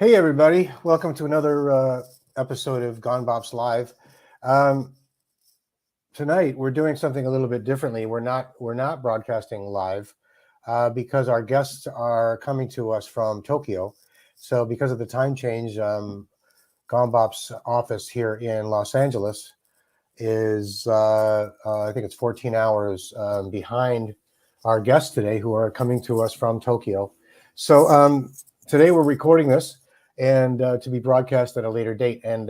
Hey everybody, welcome to another episode of Gon Bops Live. Um, Tonight we're doing something a little bit differently. We're not broadcasting live because our guests are coming to us from Tokyo. So because of the time change, Gon Bops office here in Los Angeles is I think it's 14 hours behind our guests today, who are coming to us from Tokyo. So today we're recording this and to be broadcast at a later date, and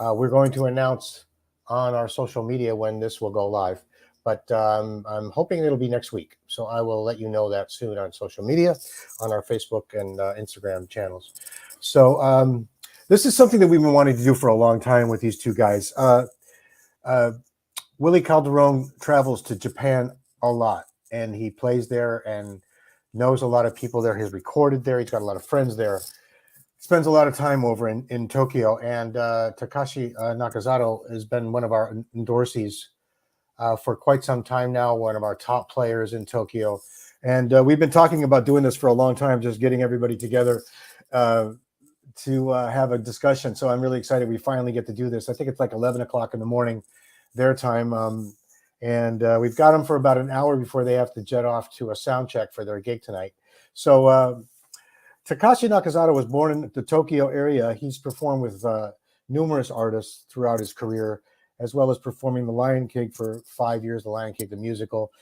we're going to announce on our social media when this will go live, but I'm hoping it'll be next week, so I will let you know that soon on social media, on our Facebook and Instagram channels. So this is something that we've been wanting to do for a long time with these two guys. Willy Calderon travels to Japan a lot, and he plays there and knows a lot of people there. He's recorded there. He's got a lot of friends there. Spends a lot of time over in Tokyo. And Takashi Nakazato has been one of our endorsees for quite some time now, one of our top players in Tokyo. And we've been talking about doing this for a long time, just getting everybody together to have a discussion. So I'm really excited we finally get to do this. I think it's like 11 o'clock in the morning, their time. And we've got them for about an hour before they have to jet off to a sound check for their gig tonight. So Takashi Nakazato was born in the Tokyo area. He's performed with numerous artists throughout his career, as well as performing The Lion King for 5 years, The Lion King, the musical.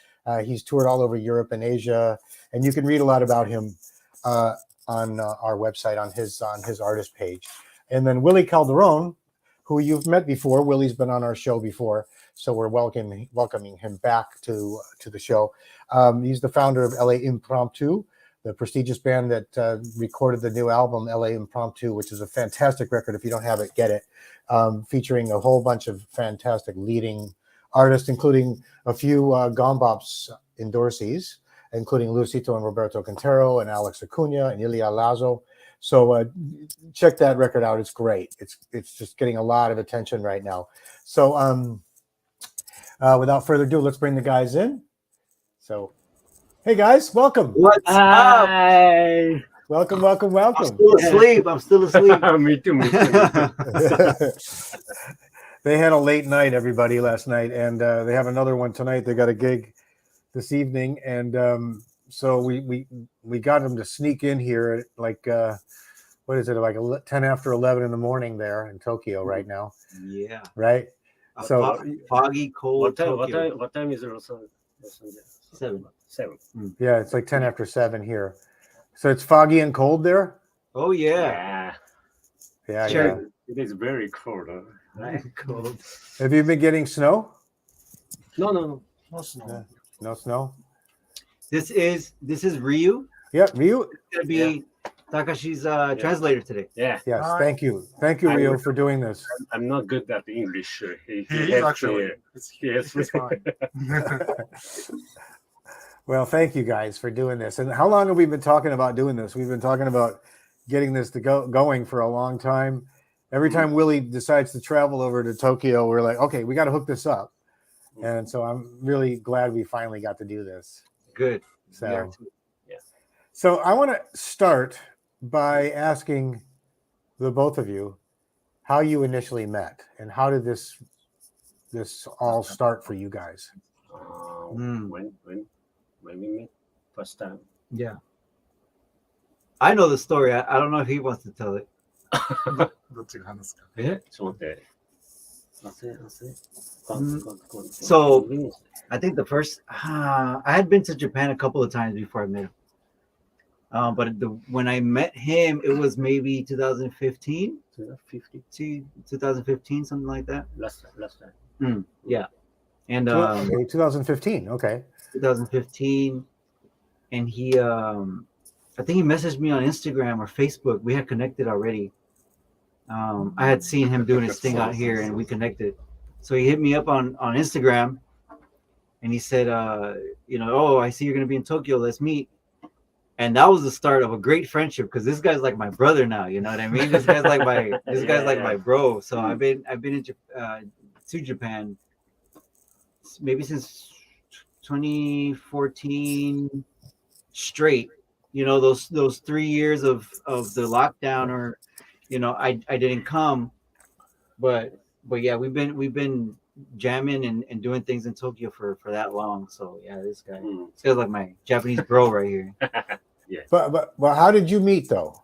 He's toured all over Europe and Asia, and you can read a lot about him on our website, on his artist page. And then Willy Calderon, who you've met before. Willy's been on our show before, so we're welcoming him back to the show. He's the founder of LA Impromptu, the prestigious band that recorded the new album, LA Impromptu, which is a fantastic record. If you don't have it, get it. Featuring a whole bunch of fantastic leading artists, including a few Gon Bops endorsees, including Luisito and Roberto Quintero and Alex Acuna and Ilya Lazo. So check that record out. It's great. It's just getting a lot of attention right now. So without further ado, let's bring the guys in. So, hey guys, welcome. What's up? Welcome. I'm still asleep. Me too. They had a late night, everybody, last night, and they have another one tonight. They got a gig this evening, and so we got them to sneak in here at like what is it, like 10 after 11 in the morning there in Tokyo right now. Yeah. Right. So foggy, cold. What time is it? Los Angeles? 7. Yeah, it's like 10 after 7 here. So it's foggy and cold there. Oh yeah. Yeah. Sure. It is very cold. Very cold. Have you been getting snow? No Yeah. snow. No snow. This is Ryu. Yeah, Ryu. It's gonna be Takashi's translator today. Yeah. Yes, thank you, Ryu, for doing this. I'm not good at English. He is actually. It's fine. Well, thank you guys for doing this. And how long have we been talking about doing this? We've been talking about getting this to going for a long time. Every time Willy decides to travel over to Tokyo, we're like, okay, we got to hook this up. And so I'm really glad we finally got to do this. Good. So, yeah. So I want to start by asking the both of you how you initially met and how did this all start for you guys? When we met first time. Yeah. I know the story. I don't know if he wants to tell it. Yeah. So I think the first I had been to Japan a couple of times before I met him. But when I met him, it was maybe 2015, 2015, something like that. Last time. Yeah. And 2015. Okay. 2015, and he I think he messaged me on Instagram or Facebook. We had connected already. I had seen him doing his thing out here, and we connected. So he hit me up on Instagram, and he said, oh, I see you're gonna be in Tokyo. Let's meet. And that was the start of a great friendship because this guy's like my brother now. You know what I mean? This guy's like my bro. So I've been to Japan maybe since 2014 straight. those 3 years of the lockdown, or I didn't come, but yeah, we've been jamming and doing things in Tokyo for that long. So yeah, this guy's like my Japanese bro right here. Yeah. But how did you meet though?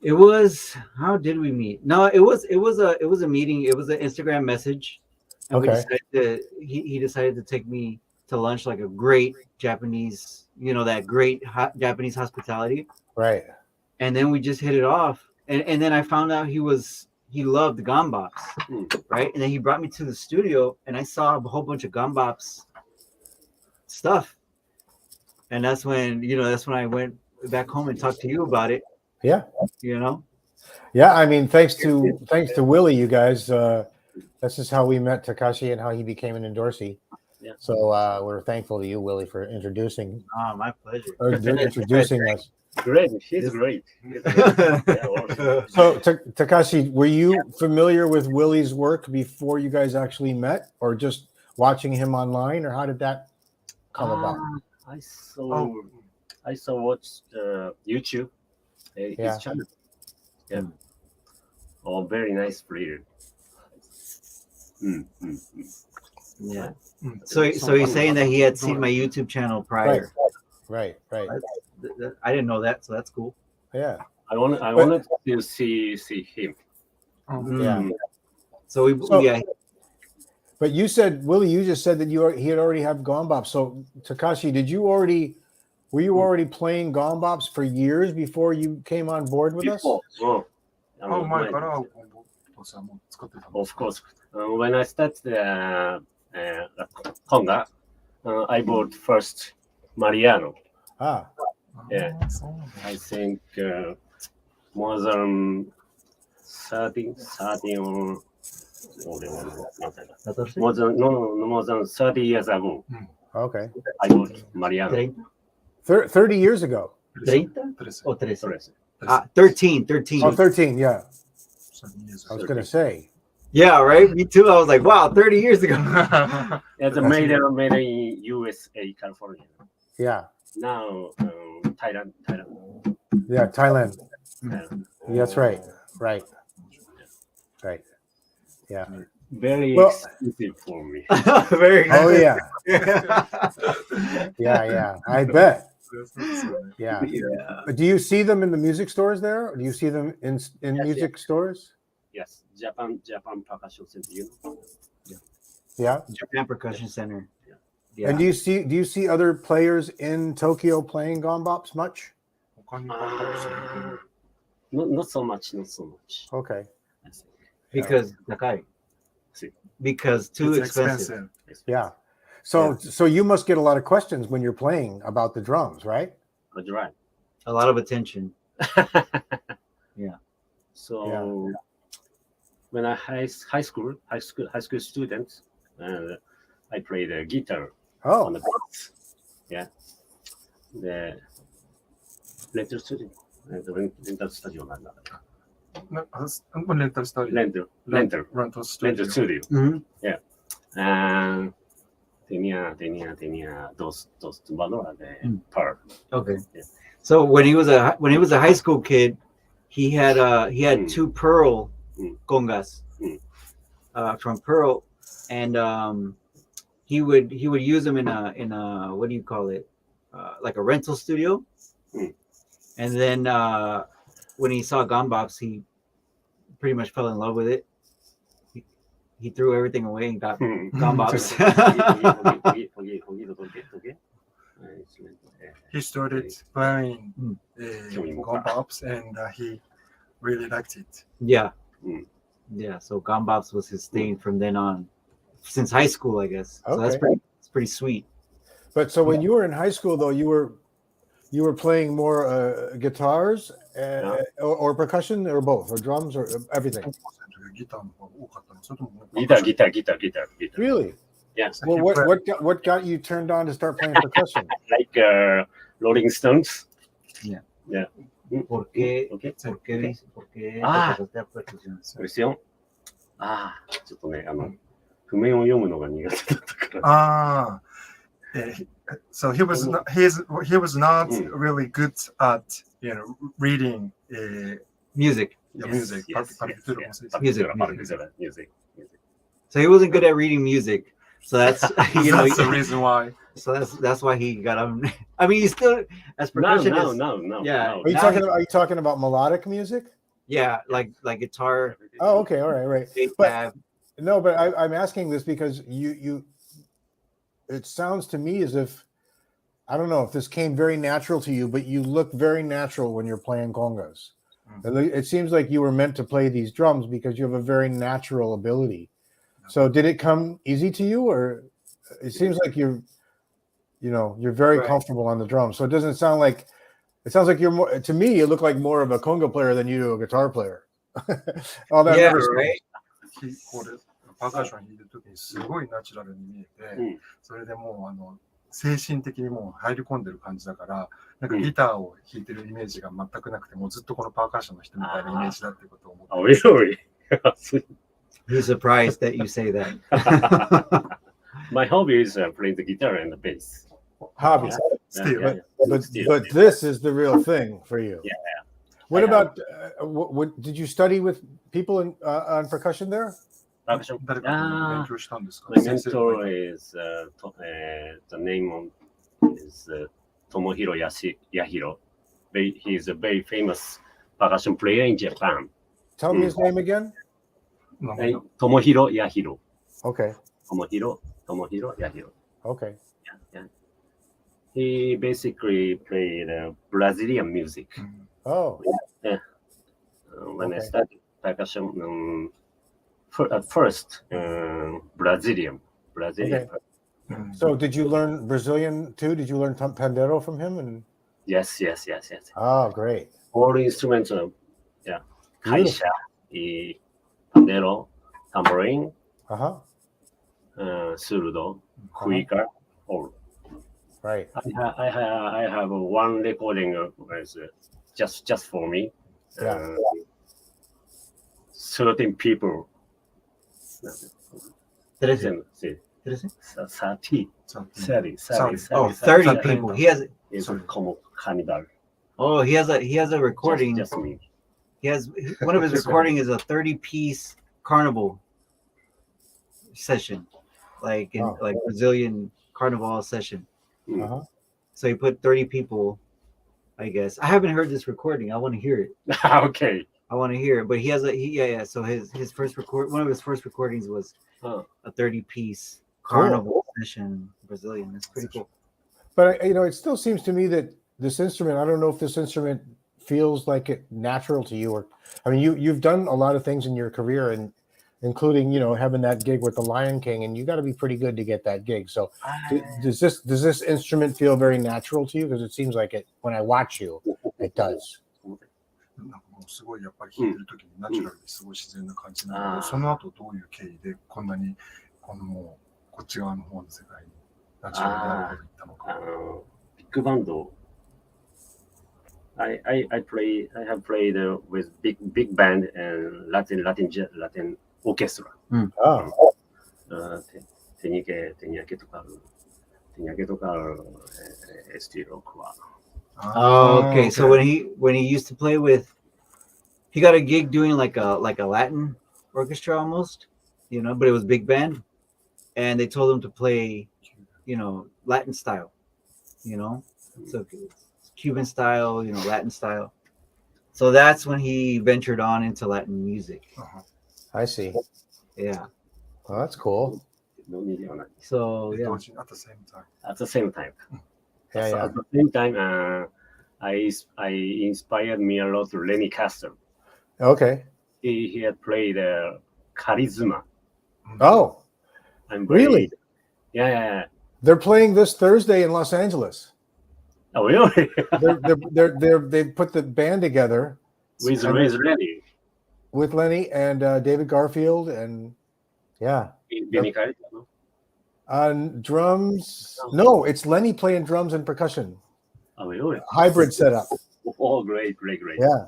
It was, how did we meet? No, it was a meeting. It was an Instagram message, and he decided to take me to lunch, like a great Japanese, that great Japanese hospitality. Right. And then we just hit it off, and then I found out he loved Gon Bops, right? And then he brought me to the studio, and I saw a whole bunch of Gon Bops stuff, and that's when I went back home and talked to you about it. Yeah. Yeah, I mean, thanks to Willy, you guys, this is how we met Takashi and how he became an endorsee. Yeah. So we're thankful to you, Willy, for introducing. Oh, my pleasure. Introducing us. Great. He's great. So Takashi, were you familiar with Willy's work before you guys actually met, or just watching him online, or how did that come about? I saw watched YouTube. His channel. Yeah. Oh, very nice player. Yeah. So he's saying that he had seen my YouTube channel prior. Right. I didn't know that, so that's cool. Yeah. I wanted to see him. Yeah. But you said, Willy, you just said that he had already had Gon Bops. So Takashi, were you already playing Gon Bops for years before you came on board with us? Of course. When I started conga, I bought first Mariano. Yeah. I think more than 13 or more than 30 years ago. Okay. I bought Mariano. 30 years ago. 30 or 13? 13. Oh, 13, yeah. I was going to say. Yeah, right? Me too. I was like, wow, 30 years ago. It's made in USA, California. Yeah. Now, Thailand. Yeah, Thailand. That's right. Right. Yeah. Very expensive for me. Very good. Oh, yeah. Yeah. I bet. Yeah. But do you see them in the music stores there? Or do you see them in music stores? Yes. Japan Percussion Center. Yeah. Japan Percussion Center. Yeah. And do you see other players in Tokyo playing Gon Bops much? Not so much. Okay. Because because too expensive. Yeah. So you must get a lot of questions when you're playing about the drums, right? That's right. A lot of attention. Yeah. So when I high school student, I played the guitar on the bass. Yeah. The rental studio. Rental studio. Rental studio. Mm-hmm. Yeah. And tenía dos valores de par. Okay. Yeah. So when he was a high school kid, he had two Pearl congas from Pearl, and he would use them in a what do you call it, like a rental studio. And then when he saw Gon Bops, he pretty much fell in love with it. He threw everything away and got Gon Bops. He started playing Gon Bops, and he really liked it. Yeah. So Gon Bops was his thing from then on, since high school, I guess. So that's pretty sweet. But so when you were in high school, though, you were playing more guitars or percussion, or both, or drums, or everything. Guitar. Really? Yes. Well, what got you turned on to start playing percussion? Like Rolling Stones. Yeah. ¿Por qué? ちょっとね、譜面を読むのが苦手だったから。So he was not really good at reading Music. music. Music. So he wasn't good at reading music. So that's That's the reason why. So that's why he got on. I mean, he's still as percussionist. No. Yeah. Are you talking about melodic music? Yeah, like guitar. Oh, okay, all right. bass But tab. no, but I'm asking this because you. It sounds to me as if I don't know if this came very natural to you, but you look very natural when you're playing congas. It seems like you were meant to play these drums because you have a very natural ability. So did it come easy to you, or it seems like you're very Right. comfortable on the drums. So it doesn't sound like it sounds like you're more. To me, you look like more of a conga player than you do a guitar player. All that Yeah, never- right. これパーカッション弾いてる時にすごいナチュラルに見えて、それでもう精神的にもう入り込んでる感じだから、なんかギターを弾いてるイメージが全くなくて、もうずっとこのパーカッションの人みたいなイメージだっていうことを思って。 Oh, really? He's surprised that you say that. My hobby is playing the guitar and the bass. hobby. Still. But this is the real thing for you. Yeah. What about what did you study with people on percussion there? Percussion. 誰かと勉強したんですか？ My 先生と mentor is the name is Tomohiro Yahiro. He's a very famous percussion player in Japan. Tell me his name again. Tomohiro Yahiro. Okay. Tomohiro Yahiro. Okay. Yeah. He basically played Brazilian music. Oh. When I Okay. started percussion, at first Brazilian. Okay. So did you learn Brazilian too? Did you learn pandero from him? And Yes. oh, great. All instruments, Beautiful. kaisha, pandero, tambourine, surdo, cuica, all. Right. I have one recording just for me. Yeah. 13 people. 13. 30. Oh, 30 people. He has. It's como carnival. Oh, he has a recording. Just me. He has one of his recording is a 30-piece carnival session, like in like Brazilian carnival session. So he put 30 people, I guess. I haven't heard this recording. I want to hear it. Okay. I want to hear it. But he has yeah. So his first one of his first recordings was a 30-piece carnival session Brazilian. That's pretty cool. But it still seems to me that this instrument, I don't know if this instrument feels like it natural to you, or I mean you've done a lot of things in your career, and including having that gig with the Lion King, and you got to be pretty good to get that gig. So does this instrument feel very natural to you? Because it seems like it when I watch you, it does. なんかもうすごいやっぱり弾いてる時にナチュラルですごい自然な感じなので、その後どういう経緯でこんなにもうこっち側の方の世界にナチュラルになるほどいったのか。ビッグバンド。I have played with big band and Latin orchestra. Tenía que tocar estilo cubano. Oh, okay. So when he used to play with, he got a gig doing like a Latin orchestra almost, but it was big band, and they told him to play, Latin style, so Cuban style, Latin style. So that's when he ventured on into Latin music. I see. Yeah. Well, that's cool. So yeah. At the same time. Yeah. At the same time, I inspired me a lot to Lenny Castro. Okay. He had played Charisma. Oh, really? Yeah. They're playing this Thursday in Los Angeles. Oh, really? They put the band together with Lenny. With Lenny and David Garfield and Lenny Calderon, no? On drums. No, it's Lenny playing drums and percussion. Oh, really? Hybrid setup. Oh, great. Yeah.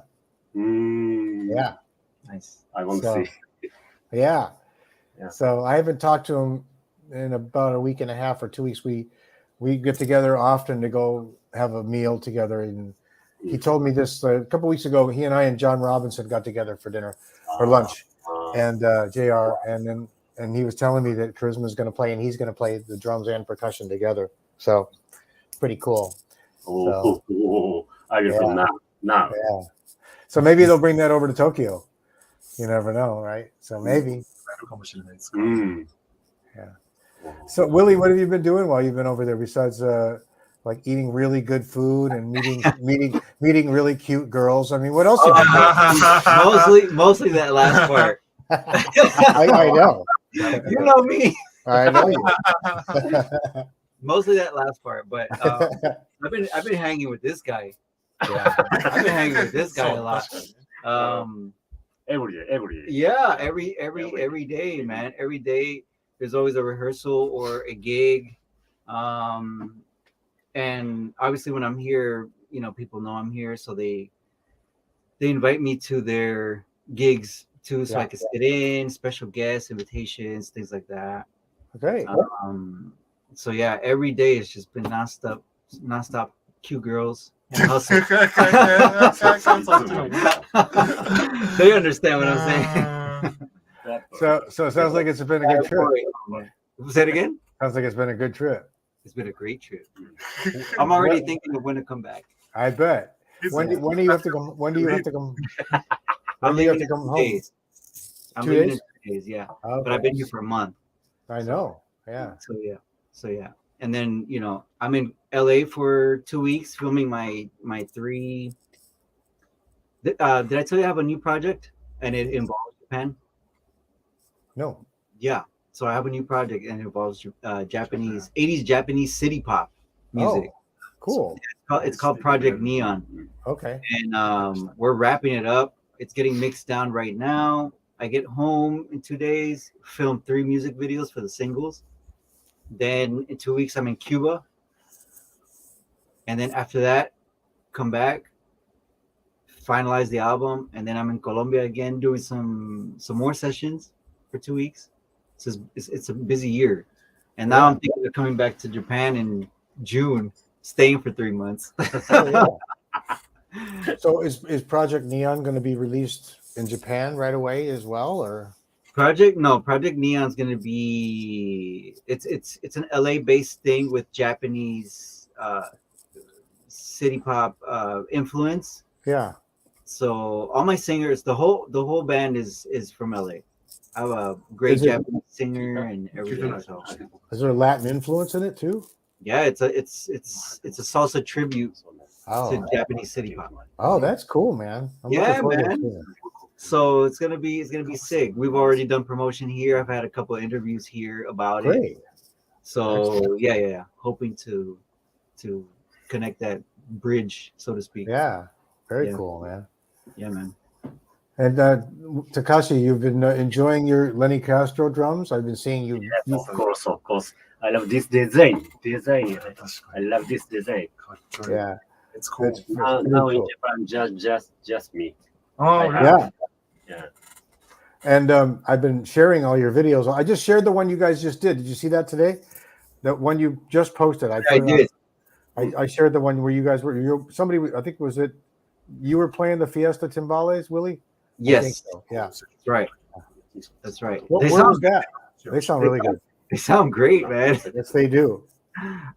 Yeah. Nice. I want to see. Yeah. So I haven't talked to him in about a week and a half or 2 weeks. we get together often to go have a meal together. And he told me this a couple weeks ago. He and I and John Robinson got together for dinner or lunch, and JR, and he was telling me that Charisma's going to play, and he's going to play the drums and percussion together. So pretty cool. I will come now. Yeah. So maybe they'll bring that over to Tokyo. You never know, right? So maybe. Yeah. So Willie, what have you been doing while you've been over there besides like eating really good food and meeting really cute girls? I mean, what else have you been doing? Mostly that last part. I know. You know me. I know you. Mostly that last part, but I've been hanging with this guy. Yeah. I've been hanging with this guy a lot. Every day. Yeah, every day, man. Every day there's always a rehearsal or a gig. And obviously when I'm here, you know, people know I'm here, so they invite me to their gigs too, so I can sit in, special guests, invitations, things like that. Okay. So yeah, every day it's just been nonstop cute girls and hustle. They understand what I'm saying. So it sounds like it's been a good trip. Say it again? Sounds like it's been a good trip. It's been a great trip. I'm already thinking of when to come back. I bet. When do you have to come? When do you have to come? When do you have to come home? Days. I'm 2 leaving days? in 2 days, yeah. Okay. But I've been here for a month. I know. Yeah. So yeah. And then, you know, I'm in LA for 2 weeks filming my 3. Did I tell you I have a new project and it involves Japan? No. Yeah. So I have a new project and it involves Japanese 80s Japanese city pop music. Oh, cool. It's called Project Neon. Okay. And we're wrapping it up. It's getting mixed down right now. I get home in 2 days, film 3 music videos for the singles. Then in 2 weeks, I'm in Cuba. And then after that, come back, finalize the album. And then I'm in Colombia again, doing some more sessions for 2 weeks. So it's a busy year. And now I'm thinking of coming back to Japan in June, staying for 3 months. Oh, yeah. So is Project Neon going to be released in Japan right away as well, or? Project Neon's gonna be it's an LA based thing with Japanese city pop influence. Yeah. So all my singers, the whole band is from LA. I have a great Japanese singer and everything. So Is there Latin influence in it too? yeah, it's a salsa tribute Oh. to Japanese city pop. Oh, that's cool, man. I'm Yeah, looking forward to man. seeing it. So it's gonna be sick. We've already done promotion here. I've had a couple of interviews here about it. Great. So yeah. Hoping to connect that bridge, so to speak. Yeah. Very Yeah. cool, man. Yeah, man. And Takashi, you've been enjoying your Lenny Castro drums. I've been seeing you. Yes, of course. I love this design. I love this design. Yeah. It's cool. It's Now pretty in cool. Japan, just me. Oh, Yeah. Yeah. And I've been sharing all your videos. I just shared the one you guys just did. Did you see that today? That one you just posted. I did. I shared the one where you guys were. Somebody, I think, was it? You were playing the Fiesta Timbales, Willie? I think Yes, so. Yeah. that's right. That's right. Where They was sound, that? They sound really good. they sound great, man. Yes, they do.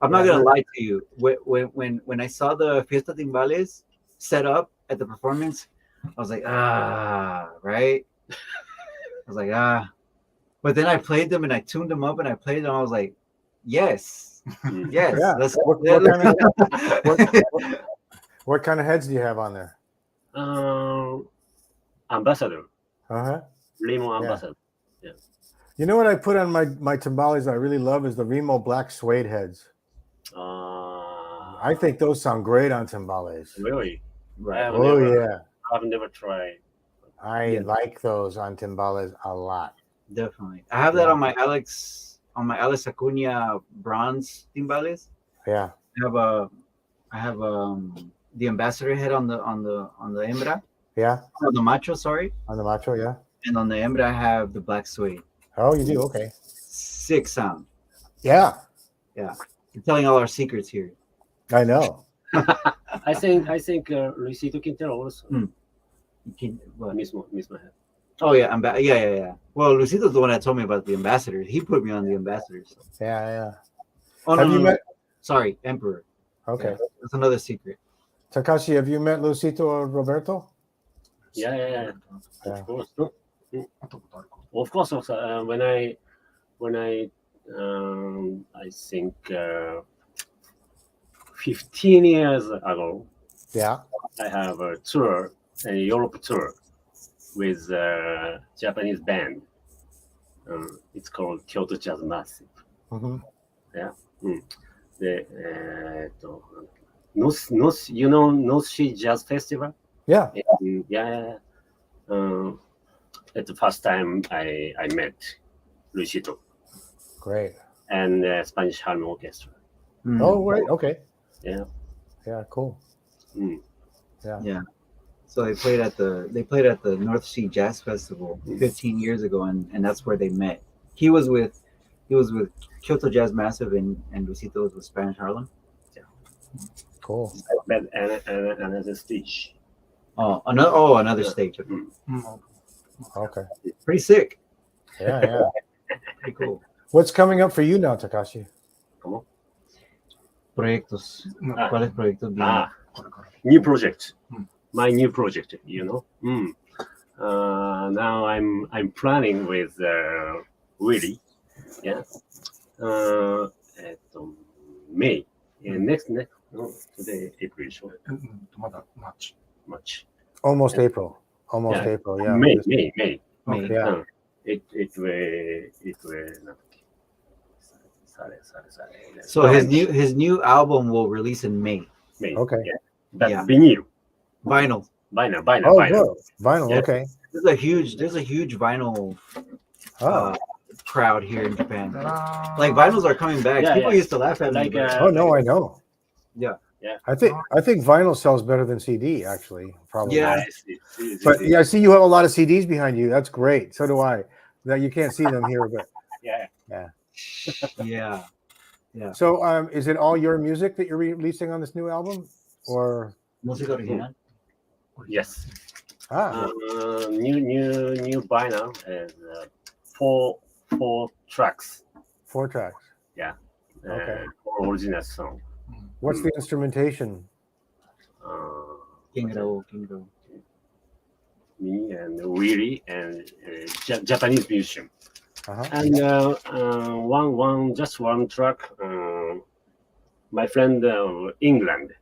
I'm not gonna lie to you. When I saw the Fiesta Timbales set up at the performance, I was like, right? I was like, But then I played them and I tuned them up and I played them. I was like, yes. Yeah. Let's, What kind of heads do you have on there? Ambassador. Uh-huh. Lemon Ambassador. You know what I put on my timbales I really love is the Remo black suede heads. I think those sound great on timbales. Really? Right. Yeah. I've never tried. I like those on timbales a lot. Definitely. I have that on my Alex Acuna bronze timbales. Yeah. I have the ambassador head on the hembra. Yeah. On the macho, sorry. On the macho, yeah. And on the hembra I have the black suede. Oh, you do? Okay. Sick sound. Yeah. Yeah. You're telling all our secrets here. I know. I think Luisito Quintero also. You can, what? Mismo. Oh yeah, yeah. Well, Luisito's the one that told me about the ambassadors. He put me on the ambassadors. Yeah. Oh Have no, you no. met? Sorry, Emperor. Okay. Yeah, that's another secret. Takashi, have you met Lucito or Roberto? Yeah. Yeah. Of course. 会ったことあるか Of course. When I I think 15 years ago, Yeah. I have a tour, a Europe tour, with a Japanese band. It's called Kyoto Jazz Massive. Mm-hmm. The you know North Sea Jazz Festival? Yeah. Yeah. At the first time I met Luisito Great. and Spanish Harmony Orchestra. Oh, right. Okay. Yeah. Yeah. Cool. Mm. Yeah. So they played at the North Sea Jazz Festival 15 years ago, and that's where they met. He was with Kyoto Jazz Massive, and Luisito was with Spanish Harlem. Cool. But another stage. Another stage. うん Okay. Pretty sick. Yeah. Pretty cool. What's coming up for you now, Takashi? Proyectos. うん ¿Cuáles proyectos vienen? これから New project. Mm. My new project, you know. Now I'm planning with Willy. Yeah. May. Next no, today April. So まだマッチ much. Almost April. Almost Yeah. April. Yeah. May. May. Yeah. It will not. So his new album will release in May. May. Okay. Yeah. But Yeah. vinyl. Vinyl. Vinyl. Oh, good. Vinyl. Yeah. Okay. There's a huge vinyl Oh. crowd here in Japan. あー Like vinyls are coming back. Yeah, People yeah. used to laugh at me. Like, but- Oh no, I know. Yeah. I think vinyl sells better than CD actually. Probably. Yeah. But yeah, I see you have a lot of CDs behind you. That's great. So do I. Now you can't see them here, but yeah. yeah. so is it all your music that you're releasing on this new album, or Música original. Yes. new New vinyl and four tracks. 4 tracks? Okay. Four original song. What's the instrumentation? ¿Quién grabó? Me and Willy and Japanese musician. Uh-huh. And one track. My friend England.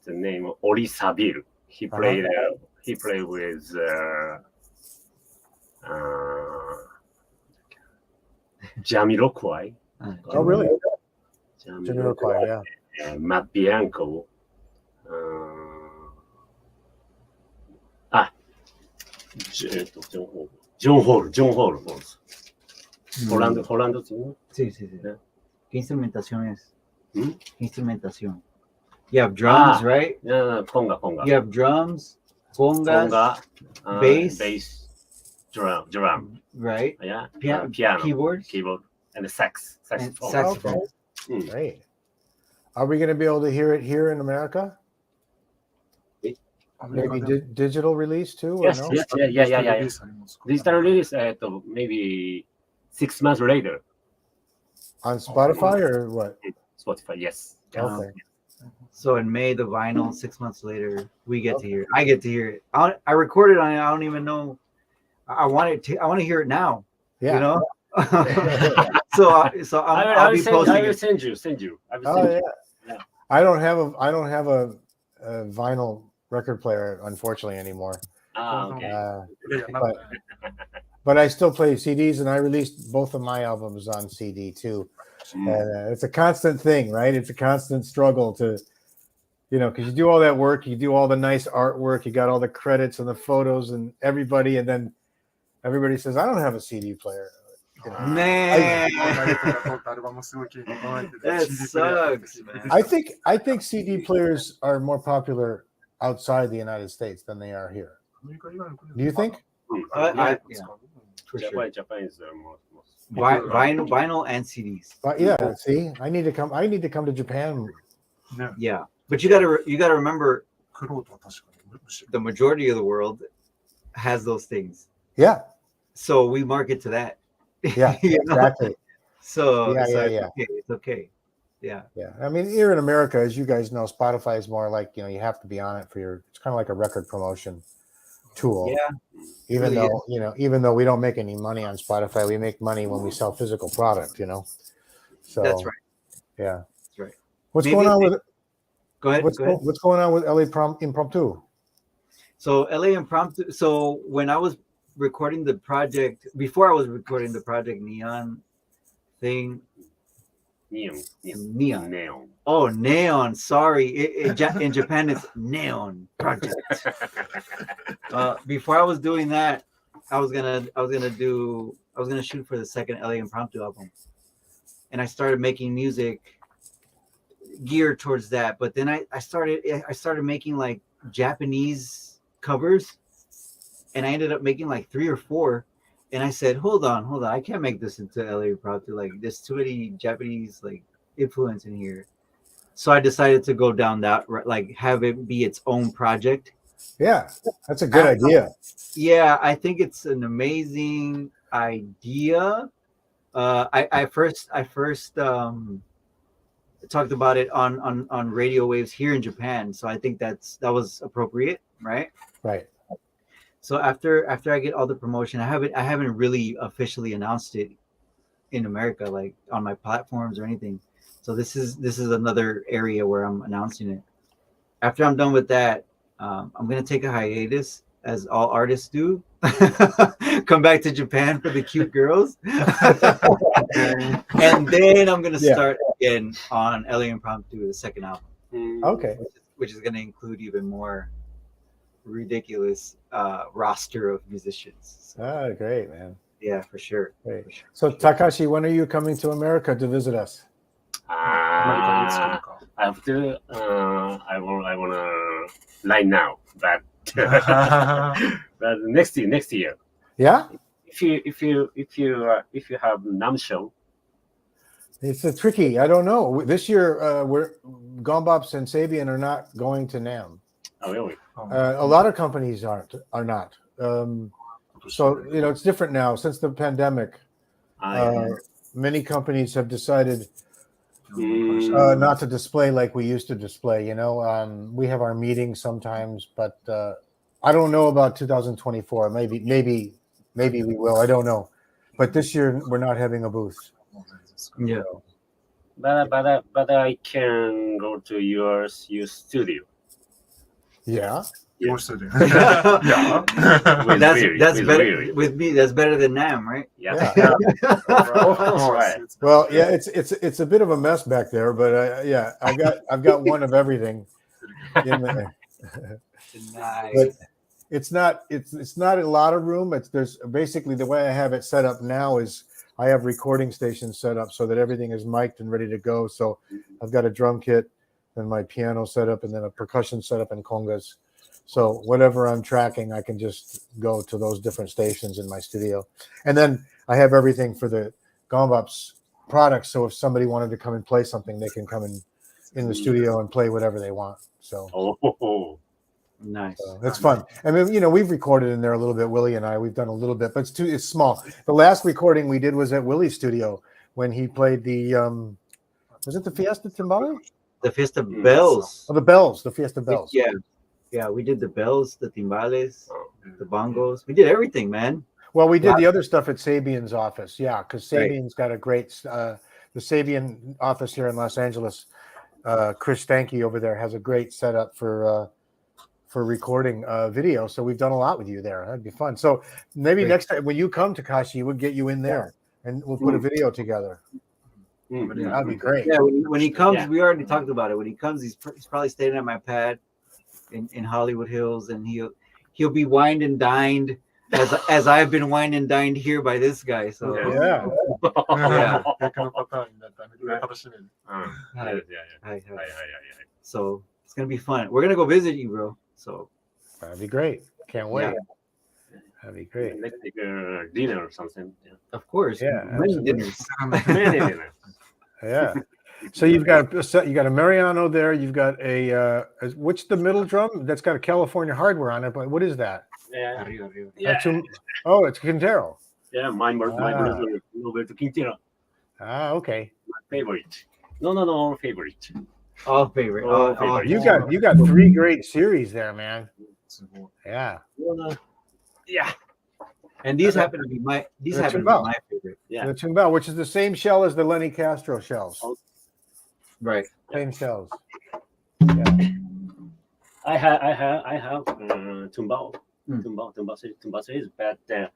The name Oli Sabil. He played. He played with. Jamiroquai. Oh, really? Jamiroquai. Jamiroquai, yeah. Matt Bianco. John Hall. Holando, ¿sí? Sí. Yeah. ¿Qué instrumentación es? Hmm? ¿Qué instrumentación? You have drums, Ah. right? Conga. You have drums, congas, Conga, bass, drum, right? yeah, Piano, piano, keyboards, keyboard, and the and saxophone. saxophone. Mm. Great. Are we going to be able to hear it here in America? アメリカ Maybe でも digital release too, or Yes, no? yes, yeah. リリースありますか Digital release maybe 6 months later. On Spotify or what? Spotify, yes. Okay. So in May, the vinyl. 6 months later, we get to hear it. I get to hear it. I recorded on it. I don't even know. I want to hear it now. Yeah. You know. so I'll be posting I will it. send you. I will Oh send yeah. you. Yeah. I don't have a vinyl record player, unfortunately, anymore. Okay. But I still play CDs, and I released both of my albums on CD too. And it's a constant thing, right? It's a constant struggle to, because you do all that work, you do all the nice artwork, you got all the credits and the photos and everybody, and then everybody says, "I don't have a CD player." Man, アルバムすごい聞いてもらえてて that CD プレイヤー sucks, man. I think CD players are more popular outside the United States than they are here. アメリカ以外の国 Do you think? Yeah, for sure. Japan is most. vinyl and CDs. But yeah, see, I need to come to Japan. ね、 Yeah, but you gotta remember クロートは確かにむしろ the majority of the world has those things, Yeah, so we market to that. yeah, You know? exactly. So, Yeah, so yeah, it's okay. Yeah. Yeah, I mean, here in America, as you guys know, Spotify is more like, you know, you have to be on it for your. It's kind of like a record promotion tool. Yeah. Even really though even though we don't make any money on Spotify, we make money when we sell physical product. You know. So That's right. Yeah. That's right. What's Maybe going on with Go ahead. Go ahead. what's going on with LA Impromptu? So LA Impromptu. So when I was recording the project, before I was recording the Project Neon thing, Neon. Oh, Neon. Sorry, in Japan it's Neon Project. Before I was doing that, I was gonna shoot for the second LA Impromptu album, and I started making music geared towards that. But then I started making like Japanese covers, and I ended up making like 3 or 4. And I said, hold on, I can't make this into LA Impromptu. Like, there's too many Japanese like influence in here. So I decided to go down that, like, have it be its own project. Yeah, that's a good idea. Yeah, I think it's an amazing idea. I first talked about it on radio waves here in Japan, so I think that was appropriate, right? Right. So after I get all the promotion, I haven't really officially announced it in America, like on my platforms or anything. So this is another area where I'm announcing it. After I'm done with that, I'm gonna take a hiatus, as all artists do. Come back to Japan for the cute girls, and then I'm gonna start again on LA Impromptu, the second album. Okay. Which is gonna include even more ridiculous roster of musicians. So, Great, man. yeah, for sure. Great. For sure. So Takashi, when are you coming to America to visit us? アメリカにいつ来るか。 I have to. I wanna right now, but next year. Yeah, If you have NAM show, it's a tricky. I don't know. This year, we're Gon Bops and Sabian are not going to NAM. oh really? A lot of companies are not. So it's different now since the pandemic. Many companies have decided not to display like we used to display. We have our meetings sometimes, but I don't know about 2024. Maybe we will. I don't know. But this year we're not having a booth. Yeah. But I can go to your studio. Yeah. Your studio. Yeah. With that's Willy, better Willy. with me. That's better than NAM, right? Yeah. Right. Well, yeah, it's a bit of a mess back there, but yeah, I've got one of everything in there. Nice. But it's not a lot of room. There's basically the way I have it set up now is I have recording stations set up so that everything is mic'd and ready to go. So I've got a drum kit and my piano set up and then a percussion set up and congas. So whatever I'm tracking, I can just go to those different stations in my studio. And then I have everything for the Gon Bops products. So if somebody wanted to come and play something, they can come in the studio and play whatever they want. So Nice. it's fun. I mean, we've recorded in there a little bit. Willie and I, we've done a little bit, but it's small. The last recording we did was at Willie's studio when he played the was it the Fiesta Timbale? The Fiesta Bells. Oh, the Fiesta Bells. Yeah, we did the bells, the timbales, the bongos. We did everything, man. Well, we did the other stuff at Sabian's office. Yeah, because Sabian's got a great the Sabian office here in Los Angeles. Chris Stanky over there has a great setup for recording video. So we've done a lot with you there. That'd be fun. So maybe next time when you come, Takashi, we'll get you in there and we'll put a video together. That'd be great. Yeah, when he comes, we already talked about it. When he comes, he's probably staying at my pad in Hollywood Hills, and he'll be wined and dined as I've been wined and dined here by this guy. So Yeah. 逆のパターンになったらめっちゃ楽しみ。 Hi. So it's gonna be fun. We're gonna go visit you, bro. So That'd be great. Can't wait. That'd be great. Let's take a dinner or something. Yeah. Of course. Yeah, Many absolutely. dinners. Many dinners. Yeah. So you've got a Mariano there. You've got what's the middle drum? That's got a California hardware on it. But what is that? Yeah. Arriba, arriba. Yeah. It's Quintero. Yeah. My brother Roberto Quintero. Ah, okay. My favorite. No, favorite. All favorite. All All favorite. You got 3 great series there, man. すごい Yeah. Yeah. And these happen to be my favorite. Yeah. The Tumbao, which is the same shell as the Lenny Castro shells. Right. Same shells. I have Tumbao. Mm. Tumbao series, but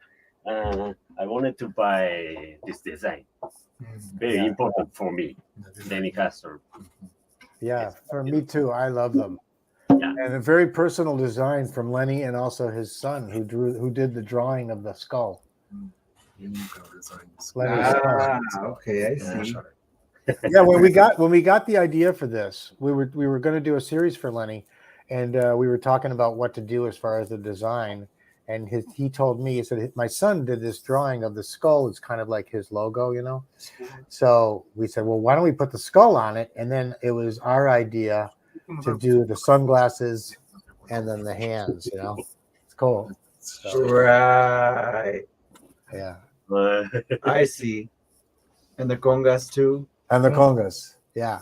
I wanted to buy this design. Very Yeah. important for me. Lenny Castro. Yeah, for me too. I love them. Yeah. And a very personal design from Lenny and also his son who did the drawing of the skull. ユニークなデザインです。 Lenny's Ah, son. okay, I お see. しゃれ Yeah, when we got the idea for this, we were going to do a series for Lenny, and we were talking about what to do as far as the design. And he told me, he said, my son did this drawing of the skull. It's kind of like his logo, you know. So we said, well, why don't we put the skull on it? And then it was our idea to do the sunglasses and then the hands. You know, it's cool. So, Right. yeah, I see. And the congas too. and the congas. Yeah,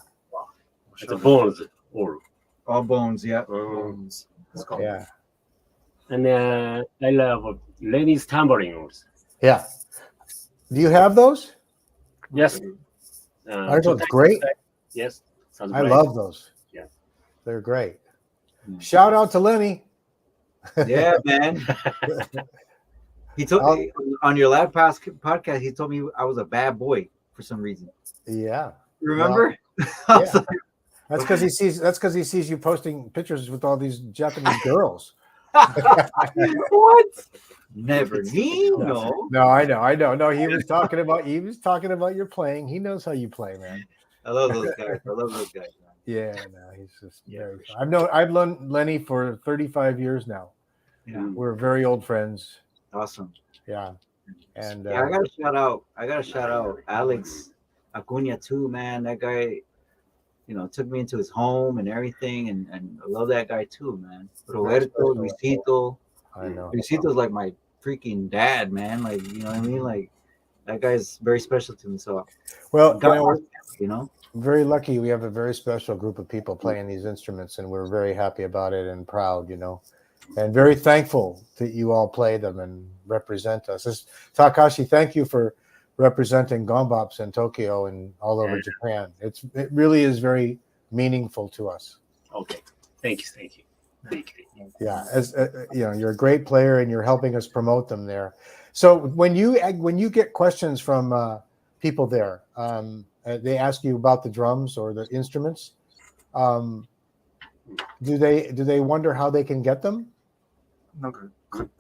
おしゃ The れ bones all. All bones, yeah. Um, ですか yeah, and I love Lenny's tambourine also. yeah. Do you have those? Yes. Aren't those great? Yes. Sounds I great. love those. Yeah. They're great. Mm. Shout out to Lenny. Yeah, man. He told me on your last podcast, he told me I was a bad boy for some reason. Yeah. Remember? I was Yeah. like, That's because he sees you posting pictures with all these Japanese girls. what? Never me? No. No, I know. No, he was talking about your playing. He knows how you play, man. I love those guys. Man. Yeah, no, he's just Yeah, very for fun. I've known Lenny for 35 years now. Yeah. We're very old friends. Awesome. Yeah. And Yeah, I gotta shout out Alex Acuna too, man. That guy, took me into his home and everything, and I love that guy too, man. Roberto, Luisito. I know. Luisito's like my freaking dad, man. Like, you know what I mean? Like, that guy's very special to me. So, Well, God, you know. I'm very lucky. We have a very special group of people playing these instruments, and we're very happy about it and proud, and very thankful that you all play them and represent us. Takashi, thank you for representing Gon Bops in Tokyo and all over Japan. It really is very meaningful to us. Okay. Thank you. Yeah, as you're a great player and you're helping us promote them there. So when you get questions from people there, they ask you about the drums or the instruments. Do they wonder how they can get them? なんか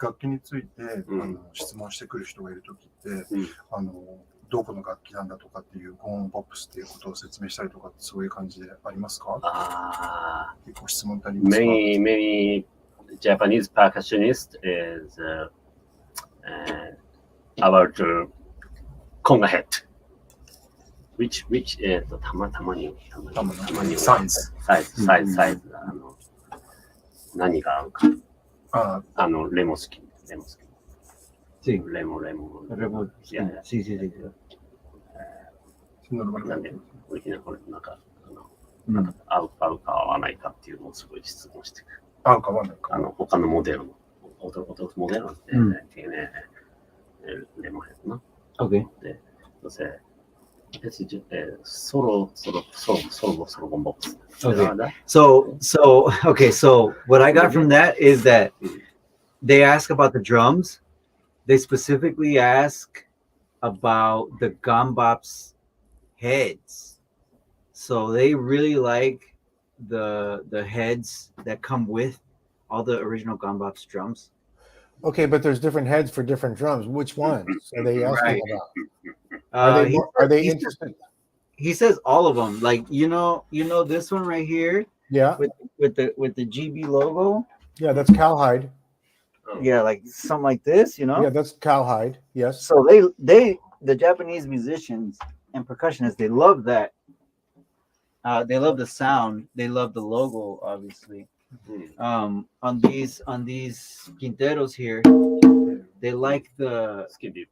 楽器について、質問してくる人がいるときって、どこの楽器なんだとかっていうゴーンポップスっていうことを説明したりとかってそういう感じでありますか？結構質問ってありますか？ Many Japanese percussionists is about conga head. Which たまにサイズ何があるか。レモ好き。Sí. レモ。いや。Sí. なんで、なんか合うか合わないかっていうのをすごい質問してくる。合うか合わないか。他のモデルの、モデルなんてね、レモヘッドな。Okay. で、ソロゴンボップス。Okay. So what I got from that is that they ask about the drums. They specifically ask about the Gon Bops heads. So they really like the heads that come with all the original Gon Bops drums. Okay, but there's different heads for different drums. Which ones are they asking Right. about? Are they interested? He says all of them. Like this one right here. Yeah. With the GB logo. Yeah, that's cowhide. Yeah, like something like this, you know. Yeah, that's cowhide. Yes. So the Japanese musicians and percussionists, they love that. They love the sound. They love the logo, obviously. On these Quinteros here, they like the Skin deep.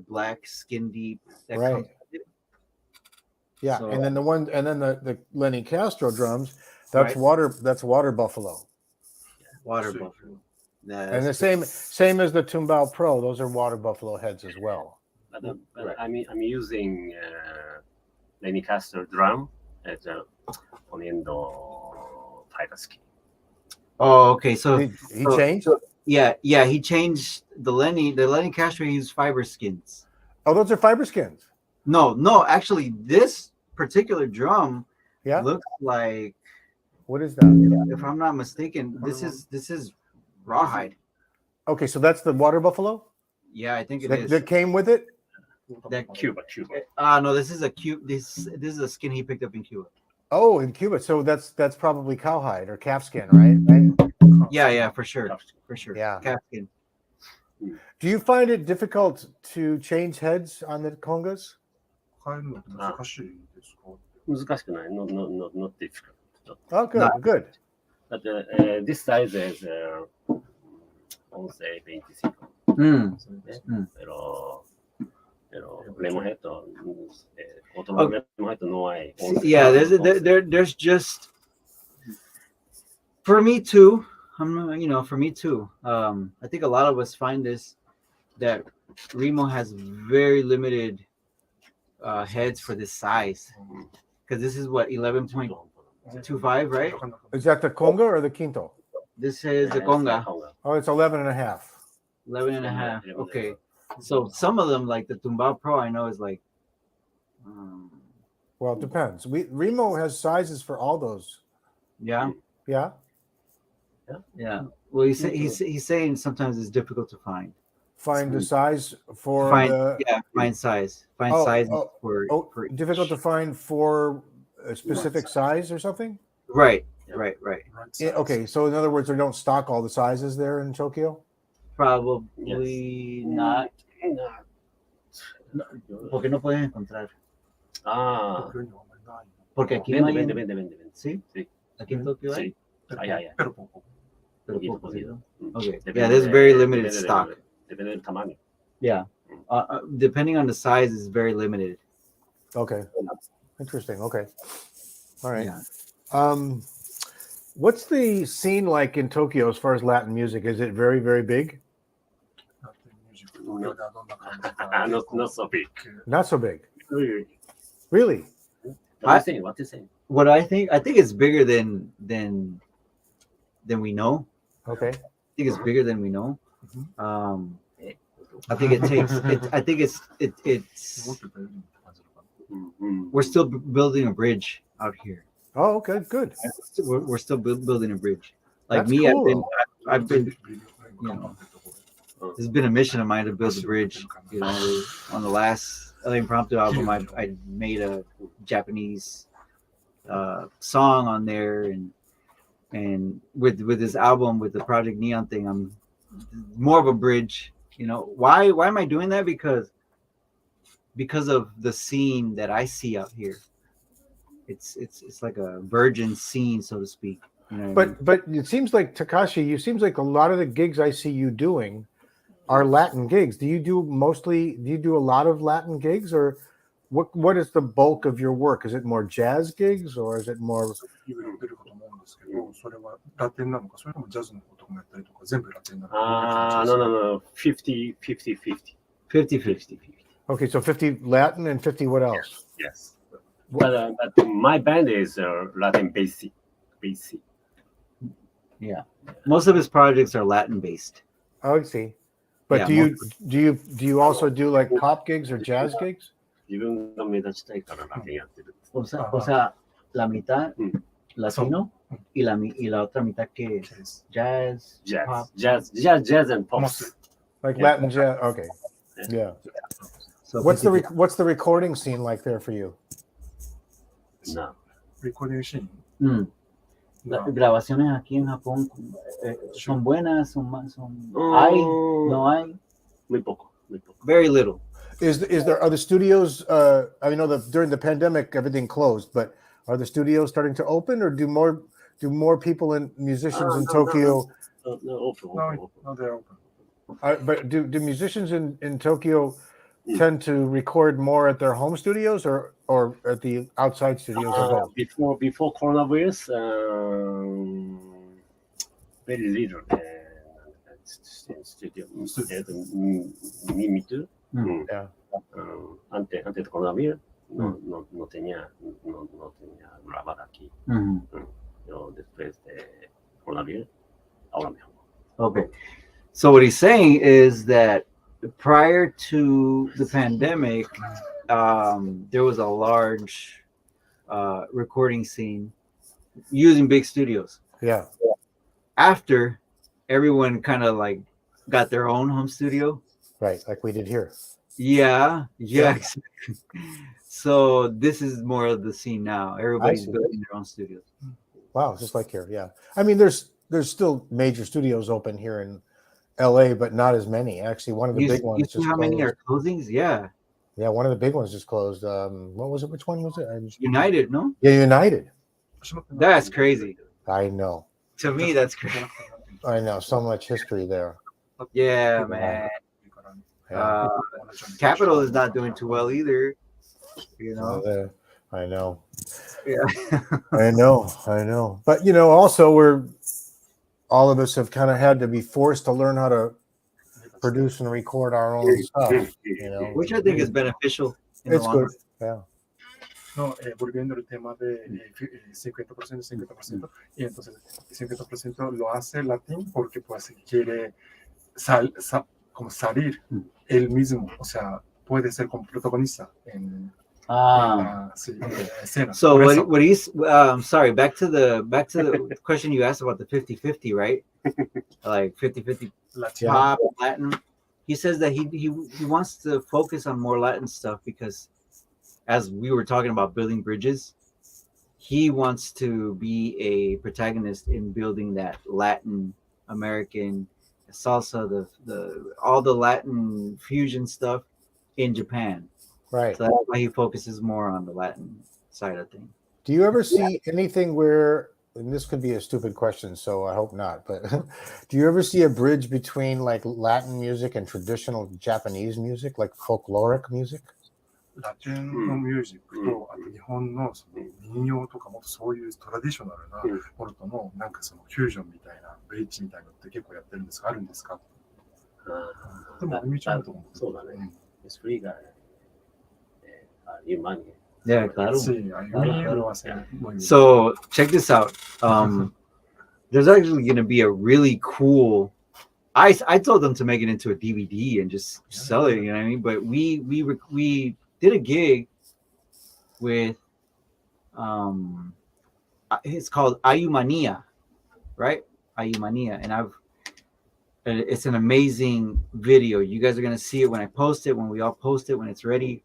black skin deep that Right. comes with it. Yeah, So- and then the Lenny Castro drums, that's Right. water buffalo. Water So- buffalo. And the same as the Tumbao Pro, those are water buffalo heads as well. But Right. I'm using Lenny Castro drum as a poniendo fiber skin. Oh, okay. So He so- changed? yeah, he changed the Lenny Castro used fiber skins. Oh, those are fiber skins. No, actually, this particular drum Yeah. looks like, What is that? if I'm not mistaken, this is rawhide. Okay, so that's the water buffalo Yeah, I think it that, is. that came with it. That Cuba. No, this is a cute. This is a skin he picked up in Cuba. Oh, in Cuba. So that's probably cowhide or calf skin, right? Yeah, for sure. Yeah. Calf skin. Do you find it difficult to change heads on the congas? 変えるのって難しいですか？難しくない。Not difficult. Oh, good, No. good. But this size is 音声25. Mm. Pero Lemonhead, otro Lemonhead no hay. Yeah, there's just for me too. For me too. I think a lot of us find this that Remo has very limited heads for this size, because this is what 11.25, right? Is that the conga or the quinto? This is the conga, Oh, it's 11 and a half. 11 and a half. Okay, so some of them, like the Tumbao Pro, I know is like. Well, it depends. Remo has sizes for all those. Yeah. Yeah. Yeah. Well, he's saying sometimes it's difficult to find. Find the size for Find the. find size. Find Oh, size oh, for, Oh, for difficult to find for a specific size or something. right. Yeah, okay, so in other words, they don't stock all the sizes there in Tokyo. Probably not. Porque no puedes encontrar. Ah, Porque aquí no hay. vende. Sí. Sí. Aquí en Tokio hay. Sí. Hay. Pero poco. Pero Poquito, poquito. poquito. Okay. Depende Yeah, there's de- very limited depende stock. Depende del tamaño. Yeah. Depending on the size, is very limited. Okay, interesting. Okay, all right. Yeah. What's the scene like in Tokyo as far as Latin music? Is it very, very big? Not so big. Not so big. Really? Really? What do you saying? What I think it's bigger than we know. Okay. I think it's bigger than we know. I think it takes. I think it's. We're still building a bridge out here. Oh, okay, good. We're still building a bridge. Like That's me, cool. I've been. It's been a mission of mine to build a bridge. You know, on the last El Impromptu album, I made a Japanese song on there, and with this album, with the Project Neon thing, I'm more of a bridge. You know, why am I doing that? Because of the scene that I see out here. It's like a virgin scene, so to speak. You know what I mean? But it seems like Takashi, you seems like a lot of the gigs I see you doing are Latin gigs. Do you do a lot of Latin gigs, or what is the bulk of your work? Is it more jazz gigs, or is it more? いろいろ出るかと思うんですけど、それはラテンなのか、それともジャズのこともやったりとか、全部ラテンなのか。 No. 50. 50-50. Okay, so 50 Latin and 50 what else? Yes. But my band is Latin basic. Yeah, most of his projects are Latin based. Oh, I see. But Yeah, do you also do like pop gigs or jazz gigs? 自分が目立ちたいからラテンやってる。 O sea, la mitad Mm. latino y la otra mitad que es jazz, pop. Jazz and pop. Like Yeah. Latin jazz? Okay. Yeah. So What's 50-50. the recording scene like there for you? No. レコーディングシーン。Grabaciones aquí en Japón son buenas, hay, no hay. Muy poco, muy poco. Very little. Are the studios? I know that during the pandemic everything closed, but are the studios starting to open, or do more people and musicians in Tokyo? No, they're open. But do musicians in Tokyo tend to record more at their home studios or at the outside studios or both? Before coronavirus, very little studio. Me too. Yeah. Antes de coronavirus no tenía grabar aquí. Pero después de coronavirus, ahora mejor. Okay. So what he's saying is that prior to the pandemic, there was a large recording scene using big studios. Yeah. After, everyone kind of like got their own home studio. Right, like we did here. Yeah. Exactly. So this is more of the scene now. Everybody's building their own studios. Wow, just like here. Yeah. I mean, there's still major studios open here in LA, but not as many. Actually, one of the big ones. You see how many are closings? Yeah. Yeah, one of the big ones just closed. What was it? Which one was it? United, no? Yeah, United. That's crazy. I know. To me, that's crazy. I know. So much history there. Yeah, man. Capital is not doing too well either. You know. I know. Yeah. I know. But also all of us have kind of had to be forced to learn how to produce and record our own stuff, which I think is beneficial. It's good. Yeah. No, volviendo al tema de 50%, 50%, y entonces 50% lo hace Latin porque pues quiere como salir él mismo, o sea, puede ser como protagonista en escena. So what he's sorry, back to the question you asked about the 50-50, right? Like 50-50 pop, Latin. He says that he wants to focus on more Latin stuff because, as we were talking about building bridges, he wants to be a protagonist in building that Latin American salsa, the all the Latin fusion stuff in Japan. Right. So that's why he focuses more on the Latin side of things. Do you ever see anything where, and this could be a stupid question, so I hope not, but do you ever see a bridge between like Latin music and traditional Japanese music, like folkloric music? ラテンのミュージックと、あと日本のその民謡とかもっとそういうトラディショナルなものとのなんかそのフュージョンみたいなブリッジみたいなのって結構やってるんですか、あるんですか？でもみちゃんと思う。そうだね。Es free Yeah, claro. Sí, so check this out. There's actually going to be a really cool. I told them to make it into a DVD and just sell it. You know what I mean? But we did a gig with it's called Ayumania, right? Ayumania, and it's an amazing video. You guys are gonna see it when I post it, when we all post it, when it's ready.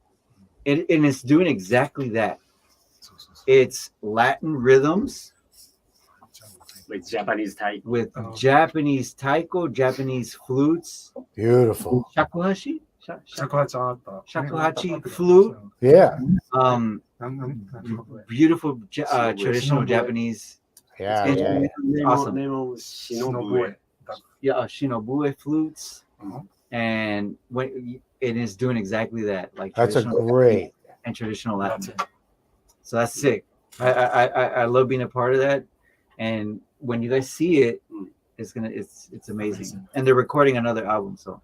And it's doing exactly that. It's Latin rhythms with Japanese taiko. With Japanese taiko, Japanese flutes. Beautiful. Shakuhachi? Shakuhachi flute. Yeah. Beautiful traditional Japanese. Yeah. Awesome. Shinobue. Yeah, Shinobue flutes. And it is doing exactly that. Like that's a great and traditional Latin. So that's sick. I love being a part of that. And when you guys see it, it's amazing. And they're recording another album, so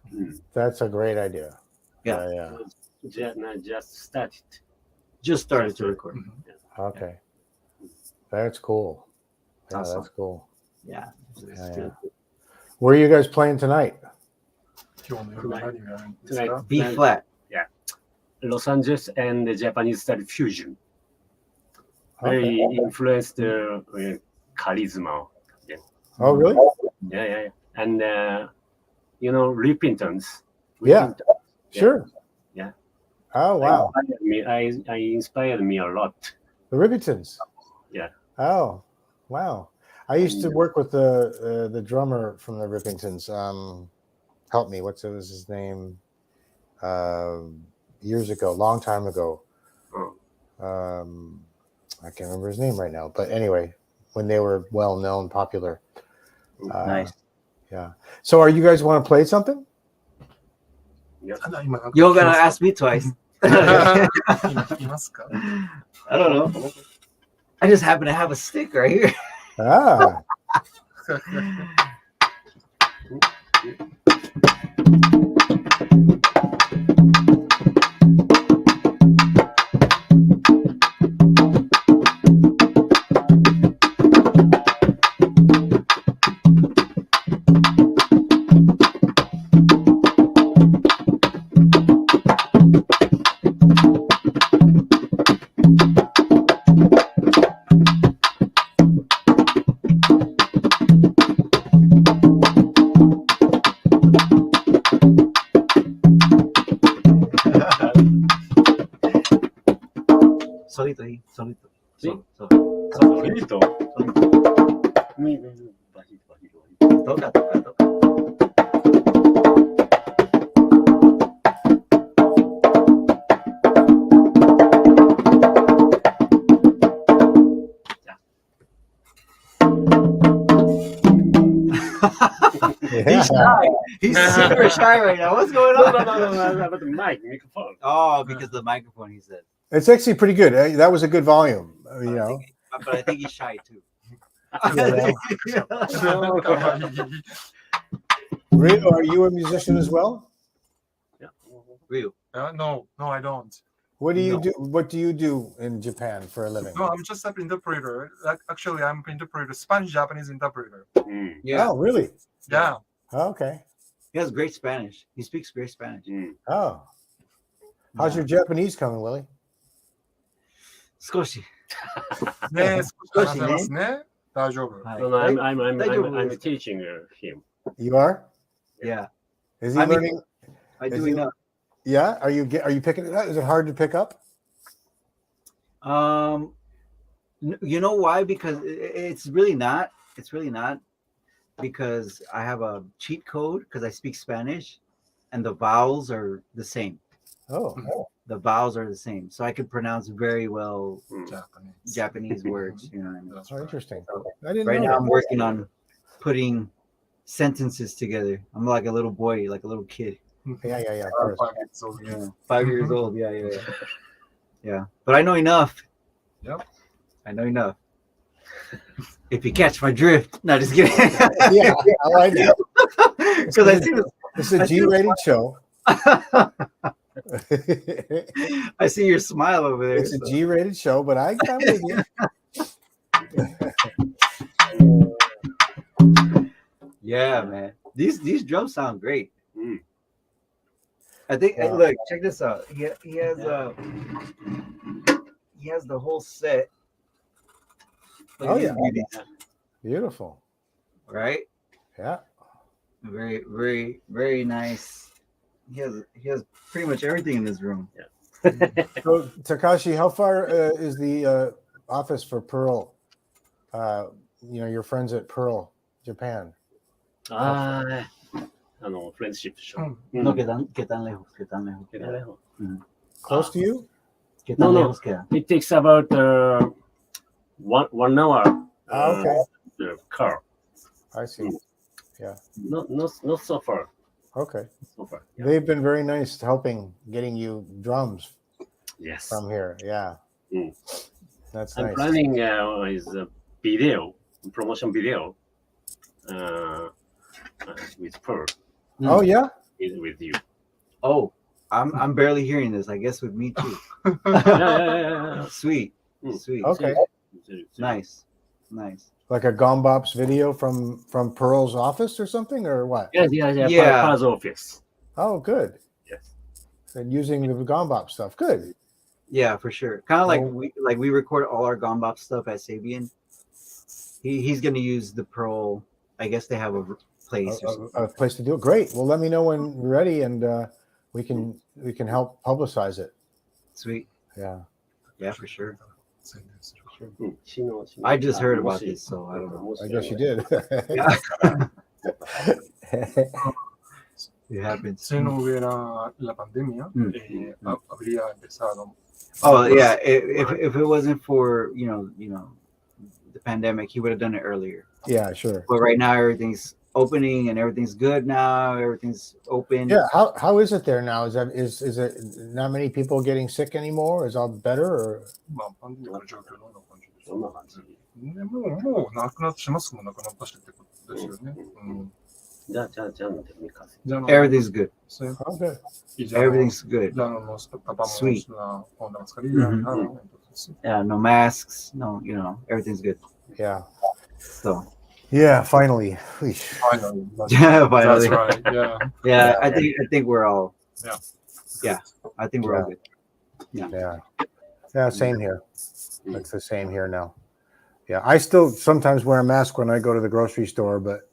that's a great idea. Yeah. Just started to record. Okay. That's cool. Yeah, awesome. That's cool. Yeah. Where are you guys playing tonight? Tonight, B flat. Yeah. Los Angeles and the Japanese style fusion. Very influenced charisma. Yeah. Oh, really? Yeah. And repentance. Yeah. Sure. Yeah. Oh, wow. I inspired me a lot. The Ribbitons. Yeah. Oh, wow. I used to work with the drummer from the Rippingtons. Help me, what was his name? Years ago, long time ago. I can't remember his name right now, but anyway, when they were well known, popular. Nice. Yeah. So, are you guys want to play something? ただ今なんか You're gonna ask me twice. 今いますか I don't know. I just happen to have a stick right here. Ah. Solito ahí, solito. Sí. Solito. Muy bajito, bajito. Toca, toca, toca. He's shy. He's super shy right now. What's going on? No, about the microphone. Oh, because the microphone, he said. It's actually pretty good. That was a good volume. You know. But I think he's shy too. Rio, are you a musician as well? Yeah. Real. No, I don't. What do you No. do? What do you do in Japan for a living? No, I'm just an interpreter. Actually, I'm interpreter, Spanish-Japanese interpreter. Yeah. Oh, really? Yeah. Okay. He has great Spanish. He speaks great Spanish. Oh. How's your Japanese coming, Willie? 少し。ね、少し話せますね。大丈夫。はい。 No, I'm teaching him. You are? Yeah. Is he I mean, learning? I Is do he- enough. Yeah. Are you picking it up? Is it hard to pick up? You know why? Because it's really not. It's really not. Because I have a cheat code because I speak Spanish, and the vowels are the same. Oh. The vowels are the same, so I can pronounce very well Japanese. Japanese words. You know what I mean? That's Oh, right. interesting. So, I didn't right know now, that. I'm working on putting sentences together. I'm like a little boy, like a little kid. Yeah. Of course. そうね Yeah, 5 years old. Yeah. Yeah, but I know enough. Yep. I know enough. If you catch my drift, no, just kidding. Yeah, I like that. Because I see this. It's a G-rated show. I see your smile over there. It's a so. G-rated show, but I'm with you. Yeah, man. These drums sound great. Mm. I think. Wow. Look, check this out. He has he has the whole set. Look Oh, at these yeah. beauties, Beautiful. right? Yeah. Very, very, very nice. He has pretty much everything in this room. So, Takashi, how far is the office for Pearl? Your friends at Pearl, Japan. Friendship show. No, ¿qué tan lejos? ¿Qué tan lejos? Close to you? ¿Qué tan No. lejos queda? It takes about 1 hour. Okay. The car. I see. Not so far. Okay. So far. Yeah. They've been very nice helping getting you drums Yes. from here. Yeah. Mm. That's I'm nice. planning is a video, promotion video, with Pearl, Oh, yeah? with you. Oh, I'm barely hearing this. I guess with me too. Yeah. Sweet, Mm. sweet. Okay. Nice. Like a Gon Bops video from Pearl's office or something, or what? Yeah. Yeah. Pa's office. Oh, good. Yes. And using the Gon Bop stuff. Good. Yeah, for sure. Kind of Oh. like we record all our Gon Bop stuff at Sabian. He's gonna use the Pearl. I guess they have a place or something. A place to do it. Great. Well, let me know when we're ready, and we can help publicize it. Sweet. Yeah. Yeah, for sure. I just heard about this, so I don't know. I guess you did. It happens. Se no hubiera la pandemia, habría empezado. Oh yeah, if it wasn't for the pandemic, he would have done it earlier. Yeah, sure. But right now everything's opening and everything's good now. Everything's open. Yeah, how is it there now? Is it not many people getting sick anymore? Is all better or? まあ、パンデミックの状況どんな感じですか？ね、もうなくなってしますもんなくなったしってことですよね。じゃあ Everything's good. Okay. Everything's good. Sweet. Yeah, no masks. No, everything's good. Yeah. So. Yeah, finally. Finally. Yeah, finally. That's right. Yeah. Yeah, I think we're all. Yeah. Yeah, I think we're all good. Yeah. Yeah, same here. It's the same here now. Yeah, I still sometimes wear a mask when I go to the grocery store, but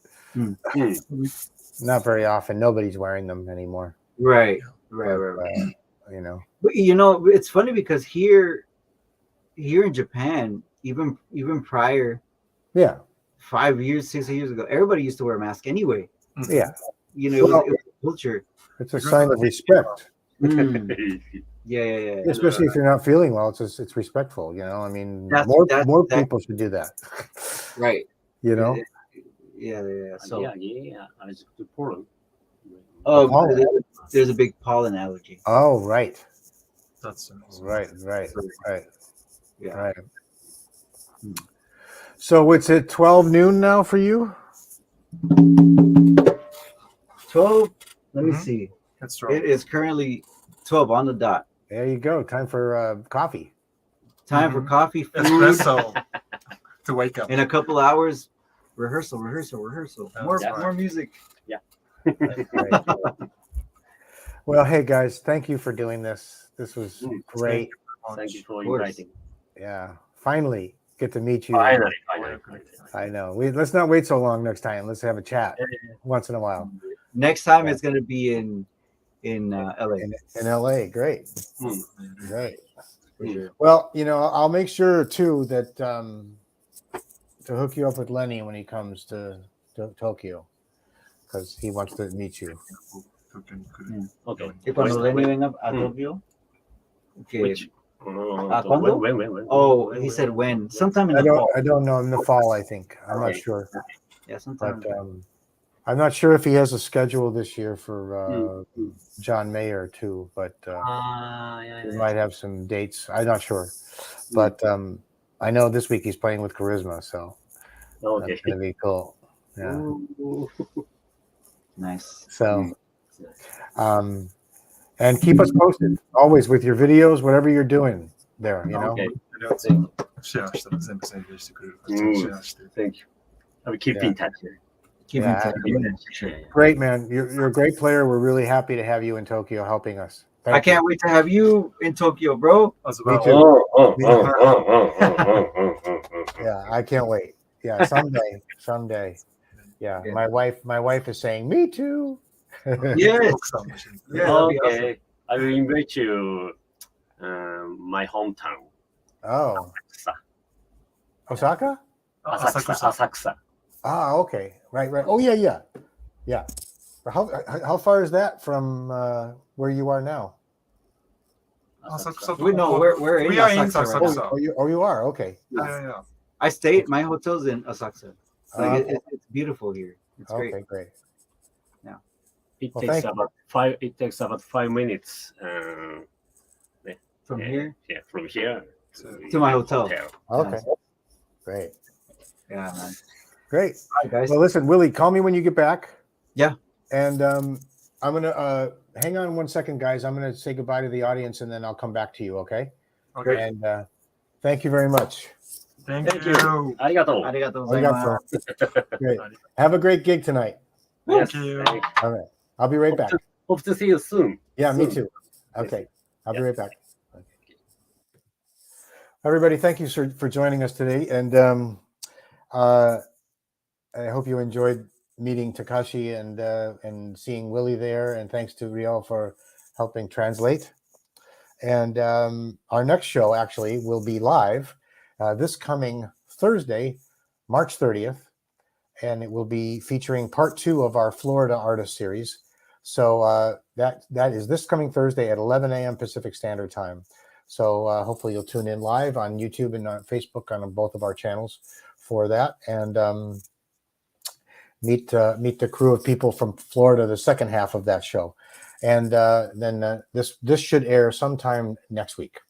not very often. Nobody's wearing them anymore. Right. But it's funny because here in Japan, even prior, 5 years, 6 years ago, everybody used to wear a mask anyway. Yeah. It was culture. It's a sign of respect. Yeah. Especially if you're not feeling well, it's respectful. I mean, more people should do that. Right. Yeah. So. Yeah. I was to Poland. Oh, there's a big pollen allergy. Oh, right. That's amazing. Right. Yeah. Right. So it's at 12 noon now for you? 12. Let me see. That's right. It is currently 12 on the dot. There you go. Time for coffee. Time for coffee, food. Espresso to wake up. In a couple hours, rehearsal. More music. Yeah. Right. Well, hey guys, thank you for doing this. This was great. Thank you for inviting. Yeah. Finally get to meet you. Finally. I know. Let's not wait so long next time. Let's have a chat once in a while. Next time it's going to be in LA. In LA. Great. Great. Sure. Well, I'll make sure too that to hook you up with Lenny when he comes to Tokyo, because he wants to meet you. Okay. ¿Y cuando Lenny venga a Tokyo? Okay. Which? ¿Cuándo? When? Oh, he said when. Sometime in the fall. I don't know. In the fall, I think. I'm not sure. Yeah, sometime. But I'm not sure if he has a schedule this year for John Mayer too. But he might have some dates. I'm not sure. But I know this week he's playing with Charisma, so that's gonna be cool. Yeah. Nice. So, and keep us posted always with your videos, whatever you're doing there. Okay. Thank you. I will keep in touch. Keep in touch. Great, man. You're a great player. We're really happy to have you in Tokyo helping us. I can't wait to have you in Tokyo, bro. Me too. Yeah, I can't wait. Yeah, someday. Yeah, my wife is saying me too. Yes. Okay, I will invite you. My hometown. Oh, Osaka? Asakusa. Ah, okay. Right. Oh, yeah. How far is that from where you are now? We know we're in Asakusa. Right now. You are? Okay. Yeah. I stayed. My hotel's in Asakusa. It's beautiful here. It's great. Okay, great. Yeah. It takes about 5 minutes. From here? Yeah, from here to my hotel. Okay. Nice. Great. Yeah, man. Great. All right, guys. Well, listen, Willie, call me when you get back. Yeah. And I'm gonna hang on 1 second, guys. I'm gonna say goodbye to the audience, and then I'll come back to you. Okay. Okay. And thank you very much. Thank you. Arigato. Great. Have a great gig tonight. Yes, Thank you. All right. I'll be right back. Hope to see you soon. Yeah, me too. Okay. I'll be right back. Everybody, thank you for joining us today. And I hope you enjoyed meeting Takashi and seeing Willie there. And thanks to Riel for helping translate. And our next show actually will be live this coming Thursday, March 30th, and it will be featuring part 2 of our Florida artist series. So that is this coming Thursday at 11 a.m. Pacific Standard Time. So hopefully you'll tune in live on YouTube and on Facebook on both of our channels for that, and meet the crew of people from Florida, the second half of that show. And then this should air sometime next week.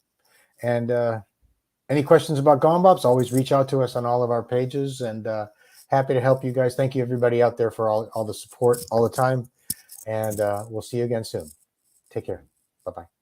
And any questions about Gon Bops, always reach out to us on all of our pages, and happy to help you guys. Thank you everybody out there for all the support all the time, and we'll see you again soon. Take care. Bye-bye.